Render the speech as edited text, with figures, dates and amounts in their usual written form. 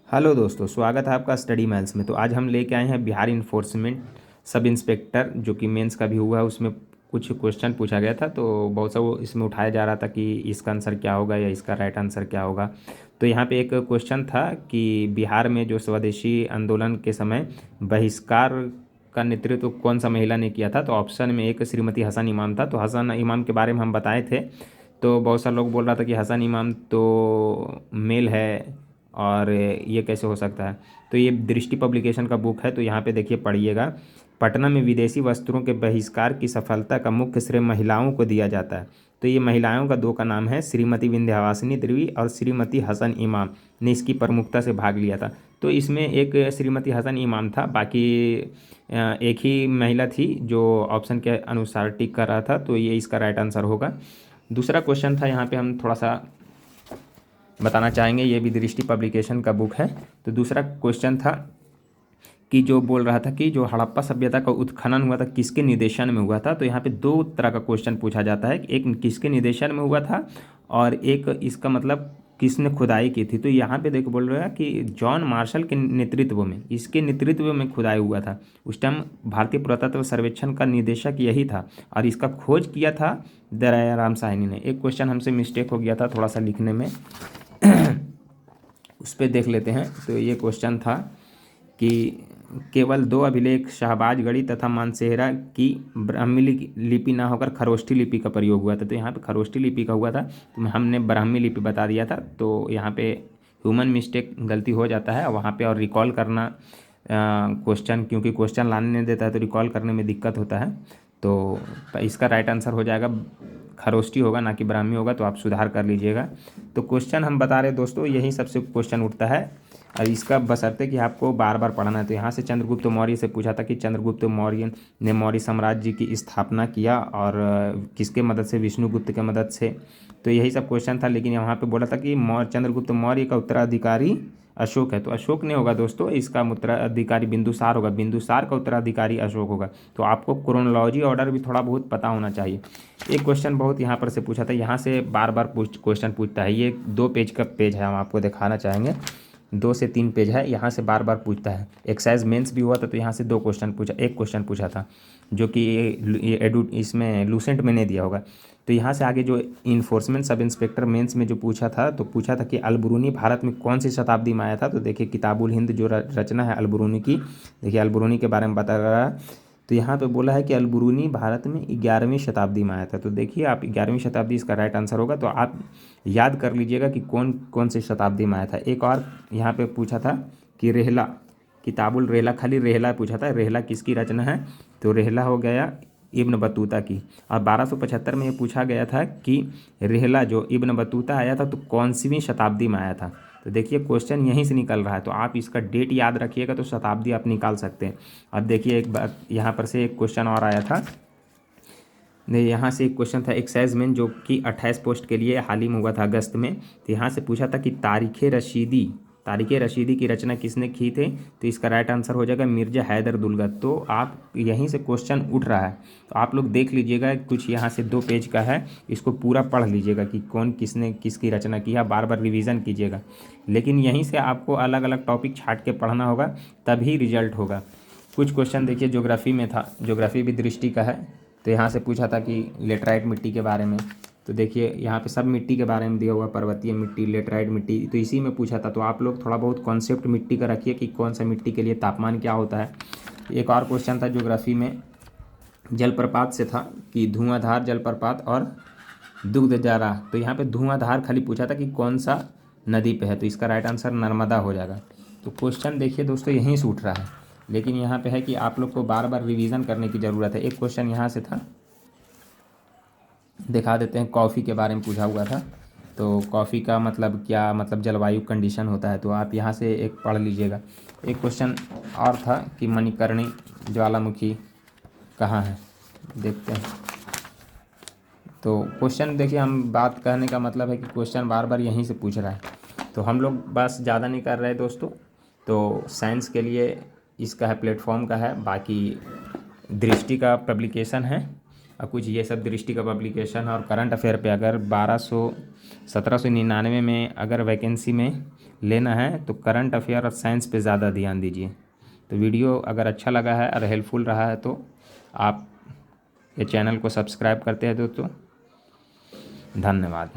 Hello दोस्तों, स्वागत है आपका स्टडी मैथ्स में। तो आज हम लेके आए हैं बिहार इन्फोर्समेंट सब इंस्पेक्टर, जो कि मेंस का भी हुआ है। उसमें कुछ क्वेश्चन पूछा गया था, तो बहुत सा वो इसमें उठाया जा रहा था कि इसका आंसर क्या होगा या इसका राइट आंसर क्या होगा। तो यहाँ पे एक क्वेश्चन था कि बिहार में जो स्वदेशी आंदोलन के समय बहिष्कार का नेतृत्व कौन सा महिला ने किया था। तो ऑप्शन में एक श्रीमती हसन इमाम था। तो हसन इमाम के बारे में हम बताए थे। तो बहुत सारे लोग बोल रहा था कि हसन इमाम तो मेल है और ये कैसे हो सकता है। तो ये दृष्टि पब्लिकेशन का बुक है। तो यहाँ पे देखिए, पढ़िएगा। पटना में विदेशी वस्त्रों के बहिष्कार की सफलता का मुख्य श्रेय महिलाओं को दिया जाता है। तो ये महिलाओं का दो का नाम है, श्रीमती विंध्यवासिनी देवी और श्रीमती हसन इमाम ने इसकी प्रमुखता से भाग लिया था। तो इसमें एक श्रीमती हसन इमाम था, बाकी एक ही महिला थी जो ऑप्शन के अनुसार टिक कर रहा था। तो ये इसका राइट आंसर होगा। दूसरा क्वेश्चन था, यहाँ पे हम थोड़ा सा बताना चाहेंगे। ये भी दृष्टि पब्लिकेशन का बुक है। तो दूसरा क्वेश्चन था कि जो बोल रहा था कि जो हड़प्पा सभ्यता का उत्खनन हुआ था किसके निर्देशन में हुआ था। तो यहाँ पे दो तरह का क्वेश्चन पूछा जाता है, एक किसके निर्देशन में हुआ था और एक इसका मतलब किसने खुदाई की थी। तो यहाँ पे देखो बोल रहा है कि जॉन मार्शल के नेतृत्व में, इसके नेतृत्व में खुदाई हुआ था। उस टाइम भारतीय पुरातत्व सर्वेक्षण का निदेशक यही था और इसका खोज किया था दयाराम साहनी ने। एक क्वेश्चन हमसे मिस्टेक हो गया था थोड़ा सा लिखने में, उस पर देख लेते हैं। तो ये क्वेश्चन था कि केवल दो अभिलेख शाहबाजगढ़ी तथा मानसेहरा की ब्राह्मी लिपि ना होकर खरोष्ठी लिपि का प्रयोग हुआ था। तो यहाँ पे खरोष्ठी लिपि का हुआ था, तो हमने ब्राह्मी लिपि बता दिया था। तो यहाँ पे ह्यूमन मिस्टेक गलती हो जाता है वहाँ पे, और रिकॉल करना क्वेश्चन, क्योंकि क्वेश्चन लाने नहीं देता है तो रिकॉल करने में दिक्कत होता है। तो इसका राइट आंसर हो जाएगा खरोष्ठी होगा, ना कि ब्राह्मी होगा। तो आप सुधार कर लीजिएगा। तो क्वेश्चन हम बता रहे दोस्तों, यही सबसे क्वेश्चन उठता है और इसका बशर्ते कि आपको बार बार पढ़ना है। तो यहाँ से चंद्रगुप्त मौर्य से पूछा था कि चंद्रगुप्त मौर्य ने मौर्य साम्राज्य की स्थापना किया और किसके मदद से, विष्णुगुप्त के मदद से। तो यही सब क्वेश्चन था। लेकिन यहाँ पे बोला था कि चंद्रगुप्त मौर्य का उत्तराधिकारी अशोक है। तो अशोक नहीं होगा दोस्तों, इसका उत्तराधिकारी बिंदुसार होगा। बिंदुसार का उत्तराधिकारी अशोक होगा। तो आपको क्रोनोलॉजी ऑर्डर भी थोड़ा बहुत पता होना चाहिए। एक क्वेश्चन बहुत यहाँ पर से पूछा था, यहाँ से बार बार क्वेश्चन पूछता है। ये 2 पेज का पेज है, हम आपको दिखाना चाहेंगे। 2 से 3 पेज है, यहाँ से बार बार पूछता है। एक्साइज मेंस भी हुआ था, तो यहाँ से 2 क्वेश्चन पूछा, एक क्वेश्चन पूछा था जो कि इसमें लूसेंट में नहीं दिया होगा। तो यहाँ से आगे जो इन्फोर्समेंट सब इंस्पेक्टर मेंस में जो पूछा था, तो पूछा था कि अलबरूनी भारत में कौन सी शताब्दी में आया था। तो देखिए, किताबुल हिंद जो रचना है अलबरूनी की, देखिए अलबरूनी के बारे में बता रहा है। तो यहाँ पे बोला है कि अलबरूनी भारत में 11वीं शताब्दी में आया था। तो देखिए, आप 11वीं शताब्दी इसका राइट आंसर होगा। तो आप याद कर लीजिएगा कि कौन कौन सी शताब्दी में आया था। एक और यहाँ पे पूछा था कि रेहला, किताबुल रेहला, खाली रेहला पूछा था, रेहला किसकी रचना है। तो रेहला हो गया इब्न बतूता की। और 1275 में ये पूछा गया था कि रेहला जो इब्न बतूता आया था तो कौनसीवीं शताब्दी में आया था। तो देखिए, क्वेश्चन यहीं से निकल रहा है। तो आप इसका डेट याद रखिएगा तो शताब्दी आप निकाल सकते हैं। अब देखिए, एक बार यहाँ पर से एक क्वेश्चन और आया था। यहाँ से एक क्वेश्चन था एक्साइज मैन, जो कि 28 पोस्ट के लिए हाल ही में हुआ था अगस्त में। तो यहाँ से पूछा था कि तारीख़ रशीदी की रचना किसने की थे। तो इसका राइट आंसर हो जाएगा मिर्ज़ा हैदर दुलगत। तो आप यहीं से क्वेश्चन उठ रहा है, तो आप लोग देख लीजिएगा। कुछ यहाँ से 2 पेज का है, इसको पूरा पढ़ लीजिएगा कि कौन किसने किसकी रचना की है। बार बार रिवीजन कीजिएगा। लेकिन यहीं से आपको अलग अलग टॉपिक छाट के पढ़ना होगा, तभी रिजल्ट होगा। कुछ क्वेश्चन देखिए ज्योग्राफी में था, ज्योग्राफी भी दृष्टि का है। तो यहाँ से पूछा था कि लेटराइट मिट्टी के बारे में। तो देखिए, यहाँ पे सब मिट्टी के बारे में दिया हुआ, पर्वतीय मिट्टी, लेटराइट मिट्टी, तो इसी में पूछा था। तो आप लोग थोड़ा बहुत कॉन्सेप्ट मिट्टी का रखिए कि कौन सा मिट्टी के लिए तापमान क्या होता है। एक और क्वेश्चन था ज्योग्राफी में, जलप्रपात से था कि धुआंधार जलप्रपात और दुग्धजारा। तो यहाँ पे धुआंधार खाली पूछा था कि कौन सा नदी पे है। तो इसका राइट आंसर नर्मदा हो जाएगा। तो क्वेश्चन देखिए दोस्तों, यहीं से उठ रहा है। लेकिन यहाँ पे है कि आप लोग को बार बार रिवीजन करने की ज़रूरत है। एक क्वेश्चन यहाँ से था, दिखा देते हैं। कॉफ़ी के बारे में पूछा हुआ था। तो कॉफ़ी का मतलब क्या, मतलब जलवायु कंडीशन होता है। तो आप यहाँ से एक पढ़ लीजिएगा। एक क्वेश्चन और था कि मणिकर्णी ज्वालामुखी कहाँ है, देखते हैं। तो क्वेश्चन देखिए, हम बात कहने का मतलब है कि क्वेश्चन बार बार यहीं से पूछ रहा है। तो हम लोग बस ज़्यादा नहीं कर रहे दोस्तों। तो साइंस के लिए इसका है, प्लेटफॉर्म का है। बाकी दृष्टि का पब्लिकेशन है और कुछ ये सब दृष्टि का पब्लिकेशन है। और करंट अफेयर पे अगर 1799 में अगर वैकेंसी में लेना है तो करंट अफेयर और साइंस पे ज़्यादा ध्यान दीजिए। तो वीडियो अगर अच्छा लगा है और हेल्पफुल रहा है तो आप ये चैनल को सब्सक्राइब करते हैं दोस्तों। धन्यवाद।